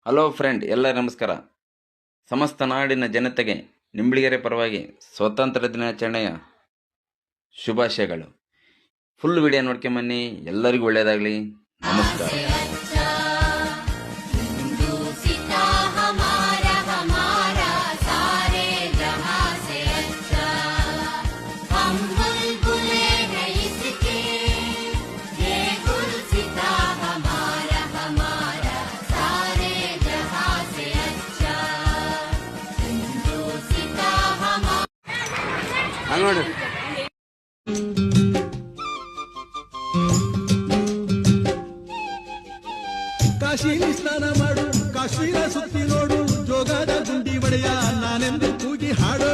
Hello friend, ಎಲ್ಲ ನಮಸ್ಕಾರ. ಸಮಸ್ತ ನಾಡಿನ ಜನತೆಗೆ ನಿಂಬಳಿಗೆರೆ ಪರವಾಗಿ ಸ್ವಾತಂತ್ರ್ಯ ದಿನಾಚರಣೆಯ ಶುಭಾಶಯಗಳು. ಫುಲ್ ವಿಡಿಯೋ ನೋಡ್ಕೊಂಬನ್ನಿ. ಎಲ್ಲರಿಗೂ ಒಳ್ಳೆಯದಾಗಲಿ. ನಮಸ್ಕಾರ. ನೋಡಿ ಕಾಶಿಲಿ ಸ್ನಾನ ಮಾಡು, ಕಾಶ್ಮೀರ ಸುತ್ತಿ ನೋಡು, ಜೋಗದ ಗುಂಡಿ ಒಡೆಯ ನಾನೆಂದು ಕೂಗಿ ಹಾಡು.